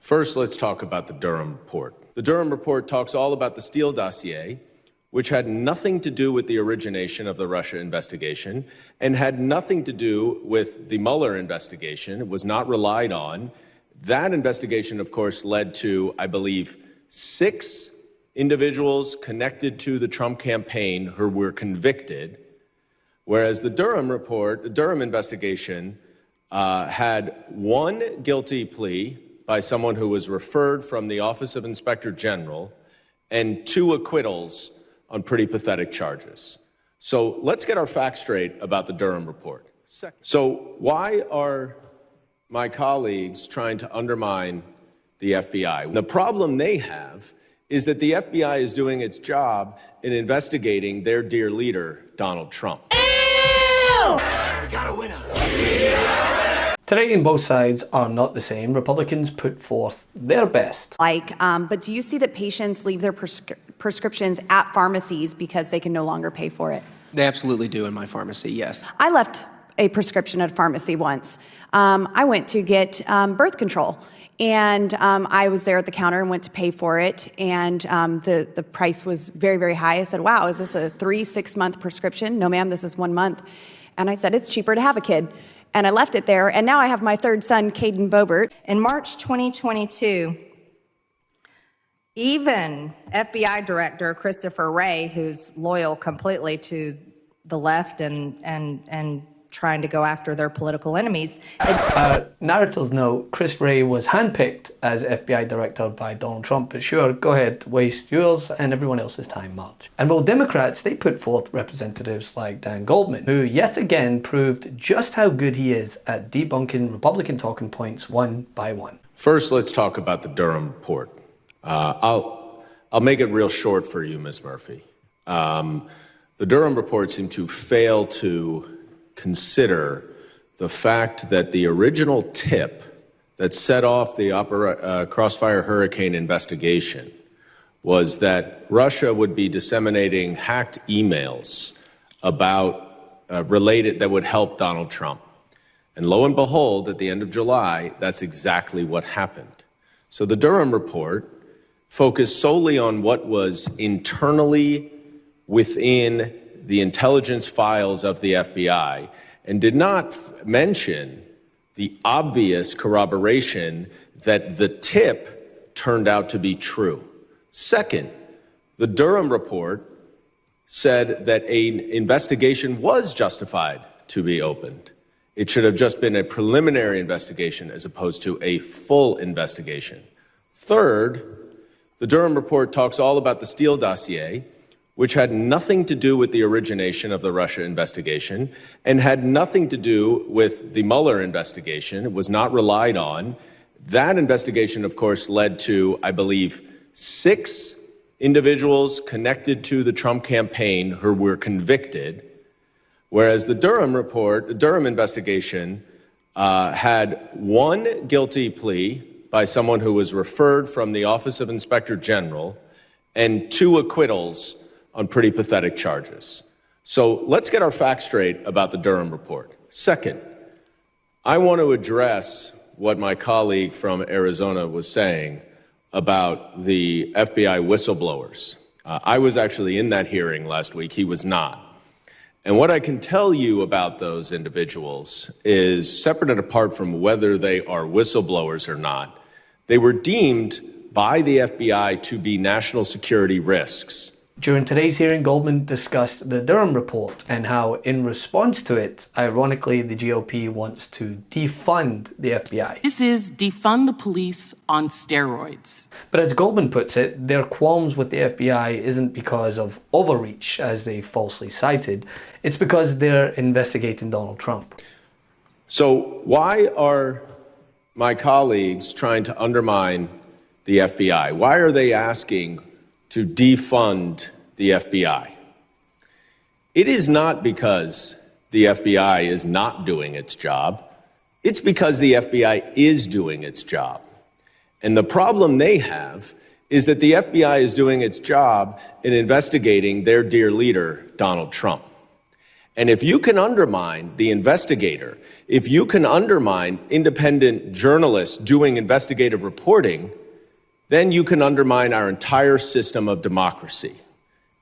First, let's talk about the Durham Report. The Durham Report talks all about the Steele dossier, which had nothing to do with the origination of the Russia investigation and had nothing to do with the Mueller investigation. It was not relied on. That investigation, of course, led to, I believe, 6 individuals connected to the Trump campaign who were convicted, whereas the Durham Report, the Durham investigation, had 1 guilty plea by someone who was referred from the Office of Inspector General and 2 acquittals on pretty pathetic charges. So let's get our facts straight about the Durham Report. So why are my colleagues trying to undermine the FBI? The problem they have is that the FBI is doing its job in investigating their dear leader, Donald Trump. We got a winner. Today, both sides are not the same. Republicans put forth their best. But do you see that patients leave their prescriptions at pharmacies because they can no longer pay for it? They absolutely do in my pharmacy, yes. I left a prescription at a pharmacy once. I went to get birth control, and I was there at the counter and went to pay for it, and the price was very, very high. I said, wow, is this a 3-6-month prescription? No, ma'am, this is 1 month. And I said, it's cheaper to have a kid. And I left it there, and now I have my 3rd son, Caden Bobert. In March 2022, even FBI Director Christopher Wray, who's loyal completely to the left and trying to go after their political enemies. Narratives note, Chris Wray was handpicked as FBI Director by Donald Trump, but sure, go ahead, waste yours and everyone else's time, March. And while Democrats, they put forth representatives like Dan Goldman, who yet again proved just how good he is at debunking Republican talking points one by one. First, let's talk about the Durham Report. I'll make it real short for you, Ms. Murphy. The Durham Report seemed to fail to consider the fact that the original tip that set off the Crossfire Hurricane investigation was that Russia would be disseminating hacked emails about related that would help Donald Trump. And lo and behold, at the end of July, that's exactly what happened. So the Durham Report focused solely on what was internally within the intelligence files of the FBI and did not mention the obvious corroboration that the tip turned out to be true. Second, the Durham Report said that an investigation was justified to be opened. It should have just been a preliminary investigation as opposed to a full investigation. Third, the Durham Report talks all about the Steele dossier, which had nothing to do with the origination of the Russia investigation and had nothing to do with the Mueller investigation. It was not relied on. That investigation, of course, led to, I believe, 6 individuals connected to the Trump campaign who were convicted, whereas the Durham Report, the Durham investigation, had 1 guilty plea by someone who was referred from the Office of Inspector General and 2 acquittals on pretty pathetic charges. So let's get our facts straight about the Durham Report. Second, I want to address what my colleague from Arizona was saying about the FBI whistleblowers. I was actually in that hearing last week. He was not. And what I can tell you about those individuals is, separate and apart from whether they are whistleblowers or not, they were deemed by the FBI to be national security risks. During today's hearing, Goldman discussed the Durham Report and how, in response to it, ironically, the GOP wants to defund the FBI. This is defund the police on steroids. But as Goldman puts it, their qualms with the FBI isn't because of overreach, as they falsely cited. It's because they're investigating Donald Trump. So why are my colleagues trying to undermine the FBI? Why are they asking to defund the FBI? It is not because the FBI is not doing its job. It's because the FBI is doing its job. And the problem they have is that the FBI is doing its job in investigating their dear leader, Donald Trump. And if you can undermine the investigator, if you can undermine independent journalists doing investigative reporting, then you can undermine our entire system of democracy.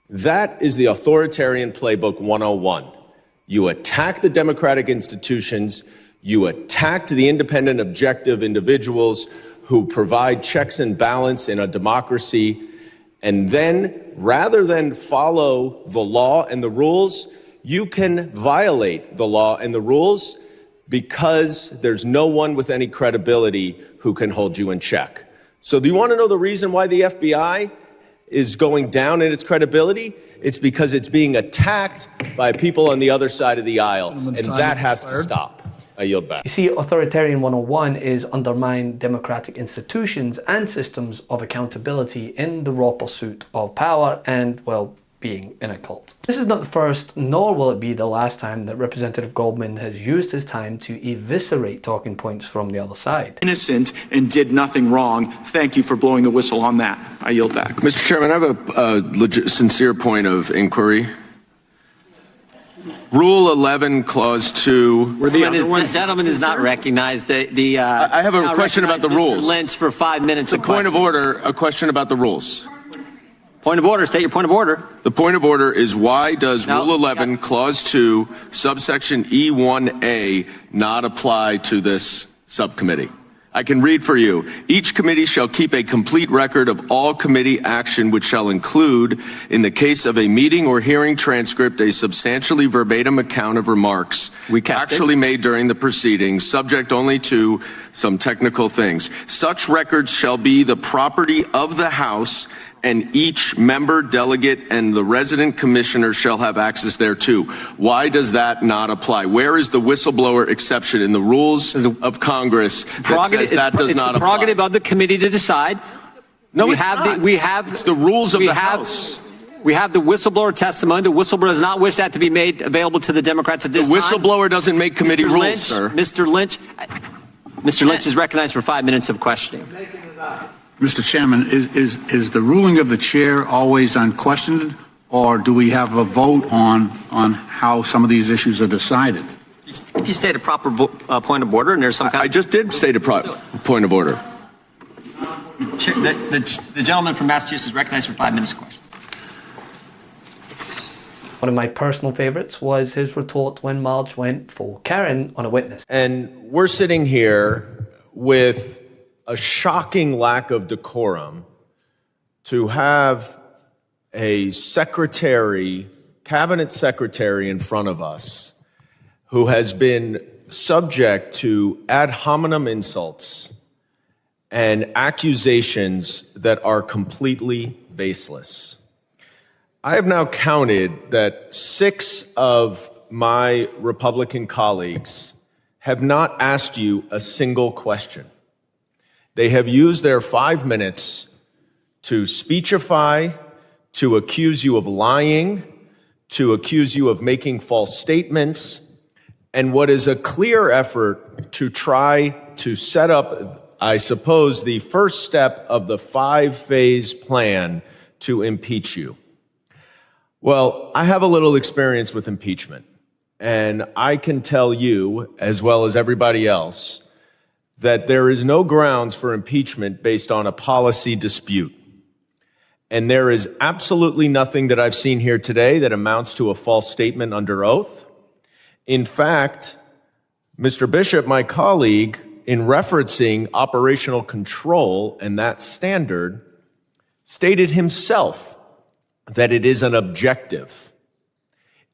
That is the authoritarian playbook 101. You attack the democratic institutions, you attack the independent, objective individuals who provide checks and balance in a democracy, and then, rather than follow the law and the rules, you can violate the law and the rules because there's no one with any credibility who can hold you in check. So do you want to know the reason why the FBI is going down in its credibility? It's because it's being attacked by people on the other side of the aisle, and that has to stop. I yield back. You see, authoritarian 101 is undermine democratic institutions and systems of accountability in the raw pursuit of power and, well, being in a cult. This is not the first, nor will it be the last time that Representative Goldman has used his time to eviscerate talking points from the other side. Innocent and did nothing wrong. Thank you for blowing the whistle on that. I yield back. Mr. Chairman, I have a sincere point of inquiry. Rule 11, Clause 2. The gentleman is not recognized. I have a question about the rules. Mr. Lynch for 5 minutes. It's a point of order, a question about the rules. Point of order. State your point of order. The point of order is why does Rule 11, Clause 2, subsection E1A not apply to this subcommittee? I can read for you. Each committee shall keep a complete record of all committee action, which shall include, in the case of a meeting or hearing transcript, a substantially verbatim account of remarks actually made during the proceedings, subject only to some technical things. Such records shall be the property of the House, and each member, delegate, and the resident commissioner shall have access thereto. Why does that not apply? Where is the whistleblower exception in the rules of Congress that says that does not apply? It's the prerogative of the committee to decide. No, it's not. It's the rules of the House. We have the whistleblower testimony. The whistleblower does not wish that to be made available to the Democrats at this time. The whistleblower doesn't make committee rules, sir. Mr. Lynch is recognized for 5 minutes of questioning. Mr. Chairman, is the ruling of the chair always unquestioned, or do we have a vote on how some of these issues are decided? If you state a proper point of order, and there's some kind I just did state a point of order. The gentleman from Massachusetts is recognized for 5 minutes of questioning. One of my personal favorites was his retort when Marge went full Karen on a witness. And we're sitting here with a shocking lack of decorum to have a cabinet secretary in front of us who has been subject to ad hominem insults and accusations that are completely baseless. I have now counted that 6 of my Republican colleagues have not asked you a single question. They have used their 5 minutes to speechify, to accuse you of lying, to accuse you of making false statements, and what is a clear effort to try to set up, I suppose, the first step of the 5-phase plan to impeach you. Well, I have a little experience with impeachment, and I can tell you, as well as everybody else, that there is no grounds for impeachment based on a policy dispute. And there is absolutely nothing that I've seen here today that amounts to a false statement under oath. In fact, Mr. Bishop, my colleague, in referencing operational control and that standard, stated himself that it is an objective.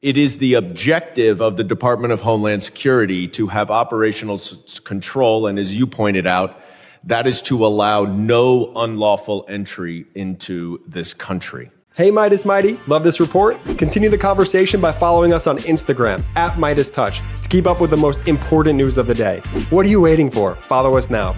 It is the objective of the Department of Homeland Security to have operational control, and as you pointed out, that is to allow no unlawful entry into this country. Hey Meidas Mighty, love this report? Continue the conversation by following us on Instagram @MeidasTouch to keep up with the most important news of the day. What are you waiting for? Follow us now.